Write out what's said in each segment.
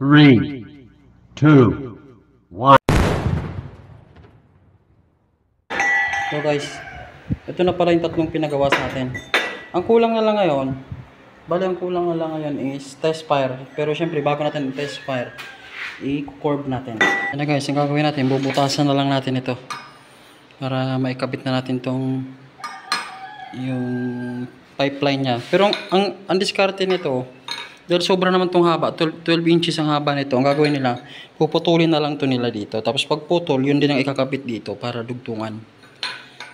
3, 2, 1. So guys, ito na pala yung tatlong pinagawa sa atin. Ang kulang na lang ngayon, ang kulang na lang ngayon is test fire. Pero syempre, bago natin test fire, i-curve natin. Yan na guys, ang gagawin natin, bubutasan na lang natin ito. Para maikabit na natin tong yung pipeline niya. Pero ang diskarte nito, dahil sobra naman tong haba, 12 inches ang haba nito, ang gagawin nila, puputulin na lang to nila dito. Tapos pag putol, yun din ang ikakabit dito para dugtungan.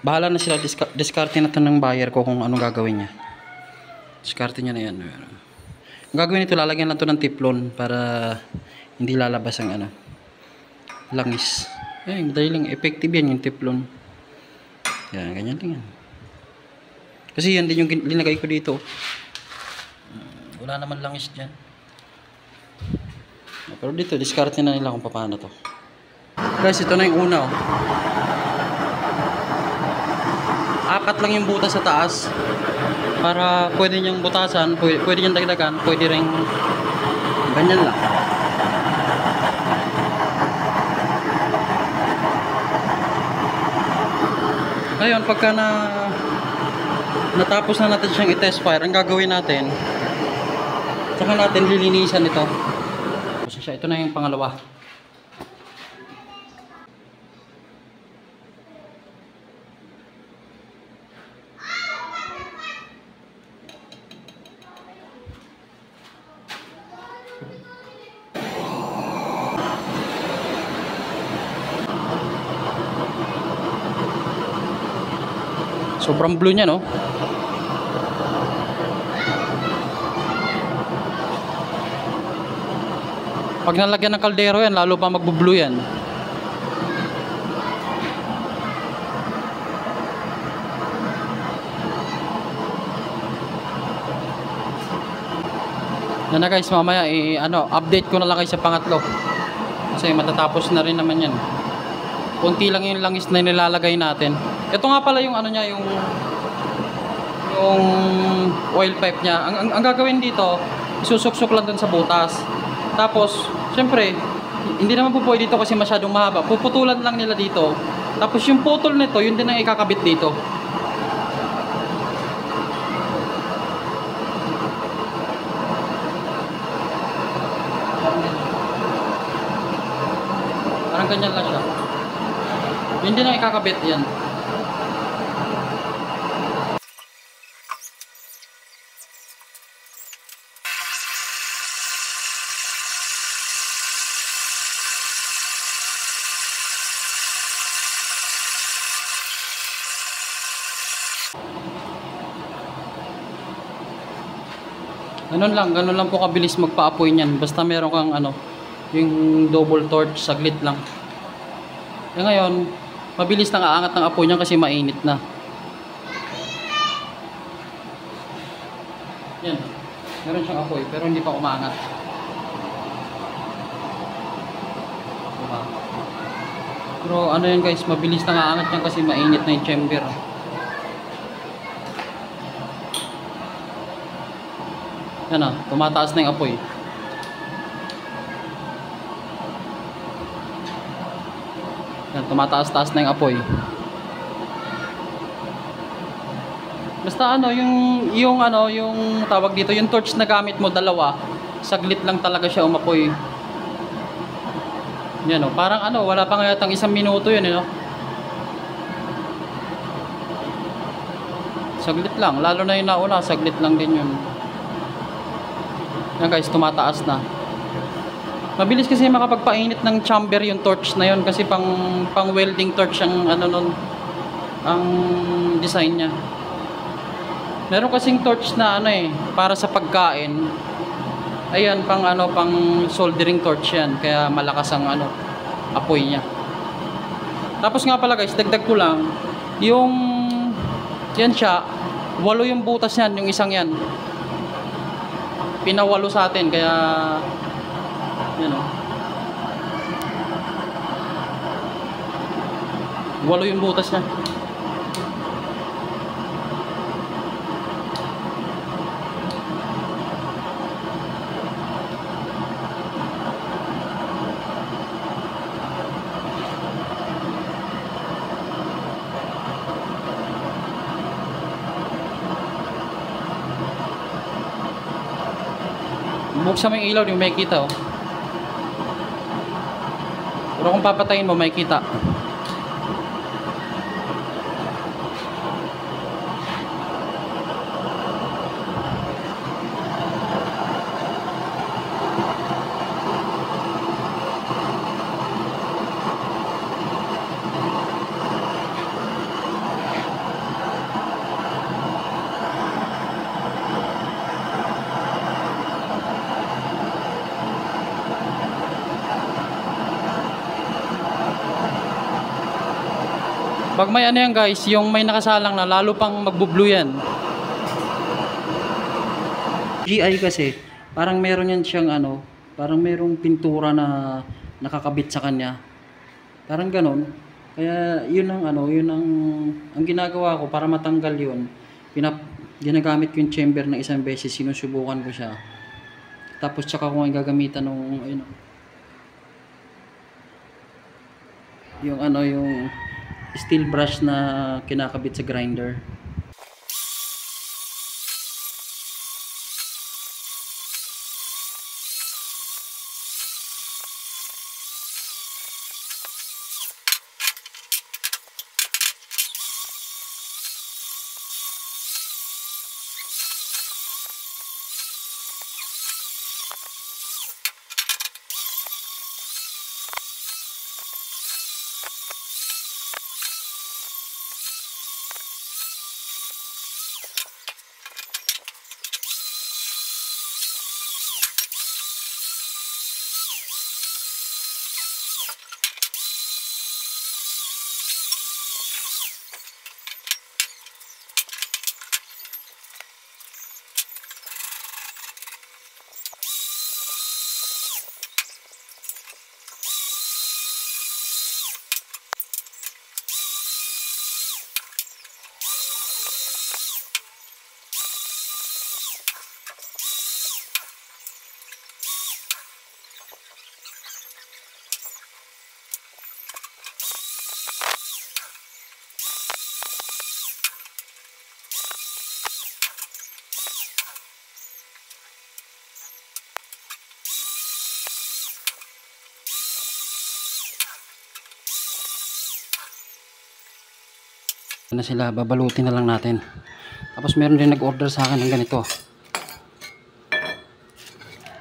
Bahala na sila, diskarte na to ng buyer ko kung anong gagawin niya. Diskarte niya na yan. Ang gagawin nito, lalagyan lang to ng tiplon para hindi lalabas ang langis. Madali lang, effective yan yung tiplon. Yan, ganyan lang yan. Kasi yan din yung linagay ko dito. Wala naman langis dyan. Pero dito, diskarte na nila kung paano to. Guys, ito na yung una. Apat lang yung butas sa taas. Para pwede niyang butasan, pwede niyang dagdagan, pwede rin ganyan lang. Ngayon, pagka natapos na natin siyang i-test fire, ang gagawin natin, saka natin lilinisan ito. Ito na yung pangalawa. Sobrang blue niya, no? Pag nalagyan ng kaldero yan, lalo pa magbo-blue yan. Yan na guys, mamaya update ko na lang kayo sa pangatlo. Kasi matatapos na rin naman yan. Kunti lang yung langis na nilalagay natin. Ito nga pala yung yung oil pipe niya. Ang gagawin dito, isusuksok lang dun sa butas. Tapos, syempre, hindi naman po pwede dito kasi masyadong mahaba. Puputulan lang nila dito. Tapos yung putol nito, yun din ang ikakabit dito. Parang ganyan lang siya. Yun din ang ikakabit yan. Ganun lang po kabilis magpa-apoy niyan. Basta meron kang yung double torch, saglit lang. Ngayon, mabilis nang aangat ng apoy niyan kasi mainit na. Yan. Meron siyang apoy pero hindi pa umaangat. Diba? Pero yan guys, mabilis nang aangat niyan kasi mainit na yung chamber. Yan tumataas na yung apoy. Yan, tumataas-taas na yung apoy. Basta yung tawag dito, yung torch na gamit mo, dalawa, saglit lang talaga siya umapoy. Yan parang wala pa nga yatang 1 minuto yun, Saglit lang, lalo na yung nauna, saglit lang din yun. Yan guys, tumataas na. Mabilis kasi makapagpainit ng chamber yung torch na yun kasi pang welding torch ang ang design niya. Meron kasing torch na para sa pagkain. Ayan, pang soldering torch yan, kaya malakas ang apoy niya. Tapos nga pala guys, dagdag ko lang, yan siya, 8 yung butas yan, yung isang yan. Pinawalo sa atin, kaya yan 8 yung butas niya. Buksan mo yung ilaw, di mo makikita oh. Pero kung papatayin mo, makikita. Pag may ano yan guys, yung may nakasalang na, lalo pang magbo-blue yan. GI kasi, parang meron yan siyang ano, parang merong pintura na nakakabit sa kanya. Parang ganon. Kaya yun ang ano, yun ang ginagawa ko para matanggal yun. Ginagamit ko yung chamber ng isang beses, sinusubukan ko siya. Tapos tsaka ko ang gagamitan ng ayun, yung ano, yung steel brush na kinakabit sa grinder. Na sila, babalutin na lang natin. Tapos meron din nag-order sa akin ng ganito.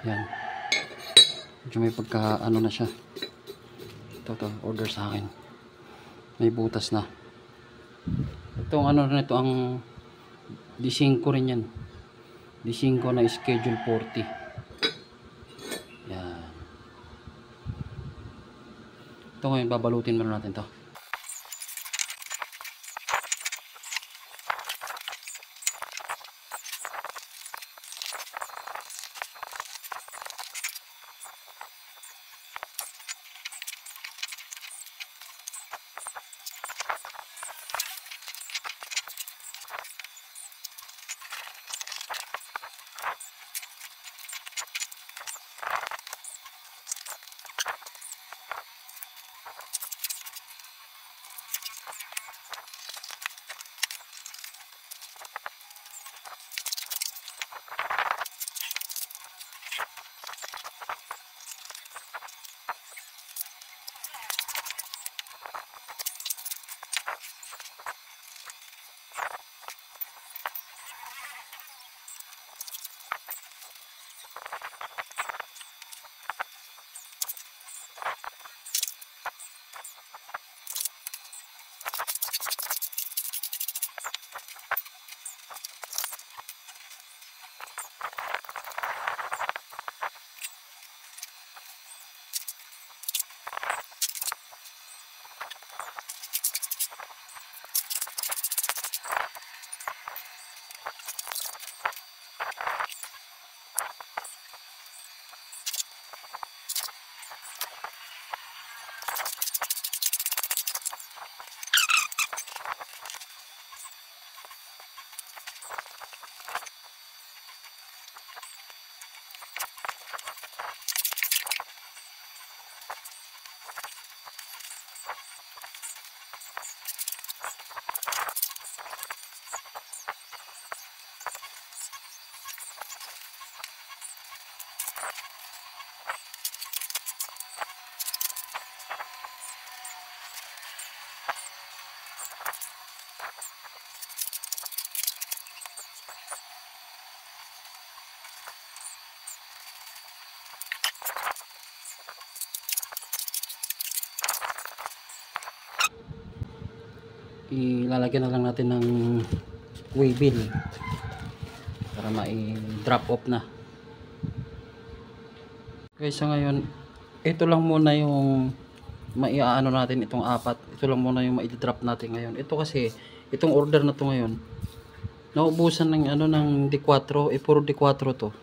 Yan. Medyo may pagka ano na siya. Ito order sa akin. May butas na. Itong ano na ito, ang D5 rin yan. D5 na schedule 40. Yan. Ito ngayon, babalutin muna natin to. ilalagyan na lang natin ng waybill para ma-drop off na. Guys, so ngayon ito lang muna yung maiaano natin, itong apat. Ito lang muna yung ma-drop natin ngayon. Ito kasi itong order na to ngayon naubusan ng ano ng D4, puro D4 to.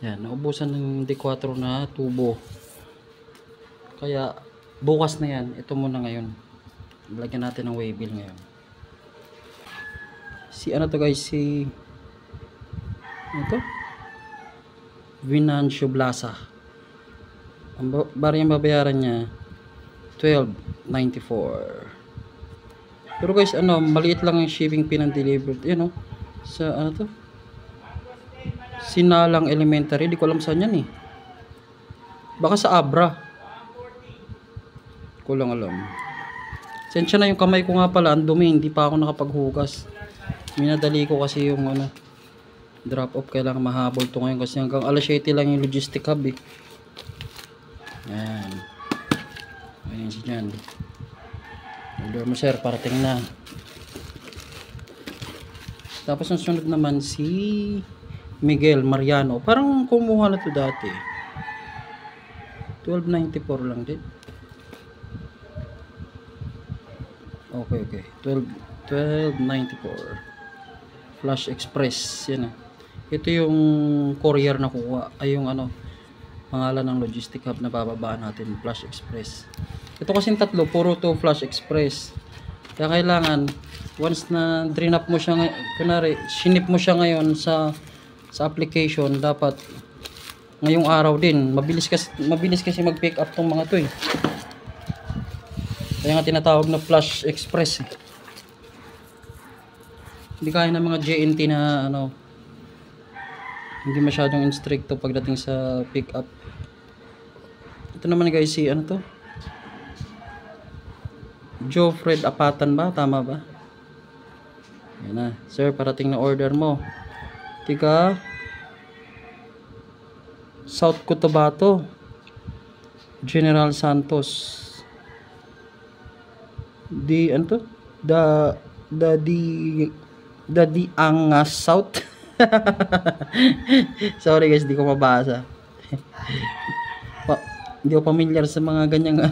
Yan, naubusan ng D4 na tubo. Kaya bukas na yan. Ito muna ngayon. Lagyan natin ng waybill ngayon. Si ano to guys, si ito Venancio Blasa. Ang bari yung babayaran niya $12.94. Pero guys, ano, maliit lang yung shipping fee ng delivered. Yun, sa ano to, Sinalang Elementary. Di ko alam saan yan eh. Baka sa Abra. Ko lang alam. Sensya na yung kamay ko nga pala, ang dumi, hindi pa ako nakapaghugas. Minadali ko kasi yung ano, drop off. Kailangan mahabol to ngayon kasi hanggang alas 7 lang yung logistic hub eh. Yan. Ayan siya dyan. Order mo sir, parating na. Tapos ang sunod naman si Miguel Mariano. Parang kumuha na to dati. $12.94 lang din. Okay. $12.94. Flash Express. Yan ah. Ito yung courier na kuha. Ay yung ano, pangalan ng logistic hub na bababaan natin. Flash Express. Ito kasing tatlo, puro to Flash Express. Kaya kailangan, once na drain up mo siya, kunwari, sinip mo siya ngayon sa application, dapat ngayong araw din. Mabilis kasi mag-pick up tong mga to eh. Kaya nga tinatawag na Flash Express eh. Hindi kaya ng mga JNT na ano, hindi masyadong stricto pagdating sa pick up. Ito naman guys, si ano to, Joe Fred Apatan ba? Tama ba? Yan na. Sir, parating na order mo. Tiga South Cotabato, General Santos. Ano to? The Angas South. Sorry guys, di ko mabasa. Hindi ako familiar sa mga ganyang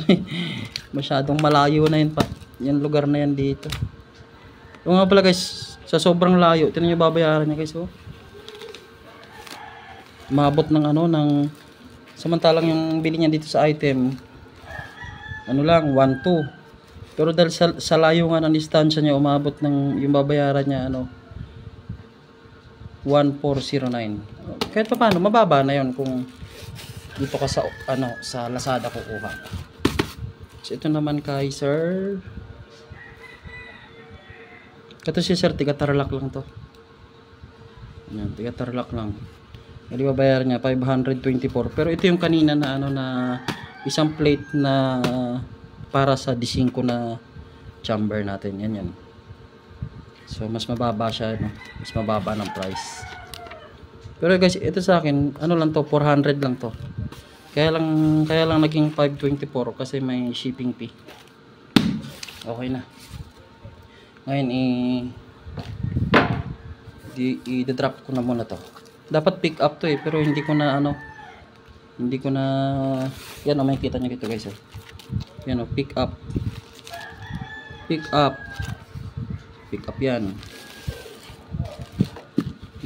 masyadong malayo na yun pa. Yan lugar na yan dito. O nga pala guys, sa sobrang layo, tinan nyo babayaran niya guys. Oh. Maabot ng ano, ng samantalang yung bili niya dito sa item, ano lang, 1.2. Pero dahil sa layo nga ng distansya niya, umabot ng yung babayaran niya, ano, 1.409. Kahit pa paano, mababa na yon kung dito ka sa ano, sa Lazada kukuha. So ito naman kay sir. Ito si sir, tiga Tarlac lang to. Yan, tiga Tarlac lang. Hindi babayaran niya 524. Pero ito yung kanina na ano, na isang plate na para sa D5 na chamber natin. Yan. So mas mababa siya, no? Mas mababa ng price. Pero guys, ito sa akin, ano lang to, 400 lang to. Kaya lang naging 524 kasi may shipping fee. Okay na. Ngayon i-drop ko na muna to. Dapat pick up to eh, pero hindi ko na yan, makikita niyo dito guys. Yan pick up yan.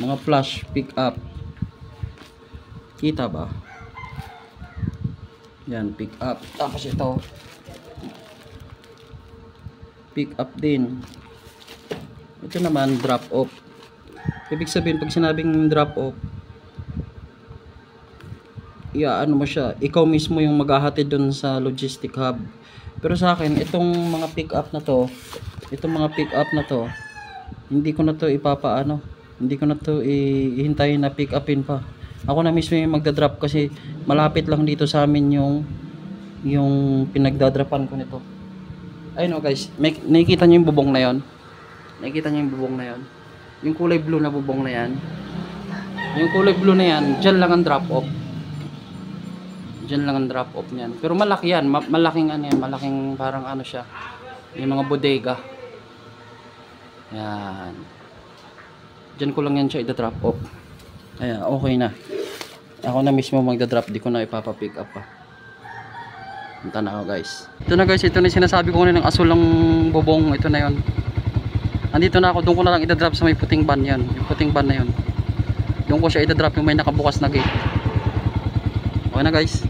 Mga flash pick up. Kita ba? Yan, pick up. Tapos ito, pick up din. Ito naman, drop off. Ibig sabihin, pag sinabing drop off, ano mo siya, ikaw mismo yung maghahatid dun sa logistic hub. Pero sa akin, itong mga pick up na to, hindi ko na to hindi ko na to ihintayin na pick upin pa. Ako na mismo yung magdadrop kasi malapit lang dito sa amin yung pinagdadrapan ko nito. Ayun o guys, nakikita nyo yung bubong na yon. Yung kulay blue na bubong na yan. Yung kulay blue na yan, dyan lang ang drop off. Dyan lang ang drop off niyan. Pero malaki yan, malaking ano yan, malaking parang ano siya. yung mga bodega. Yan. Diyan ko lang yan siya i-drop off. Ayan, okay na. Ako na mismo magda-drop, di ko na ipapa-pick up pa. Punta na ako guys. Ito na guys, ito na yung sinasabi ko kanina ng asulang bubong. Ito na yon. Andito na ako, doon ko na lang i-drop sa may puting van yan. Yung puting van na yon. Doon ko siya i-drop yung may nakabukas na gate. Okay na guys.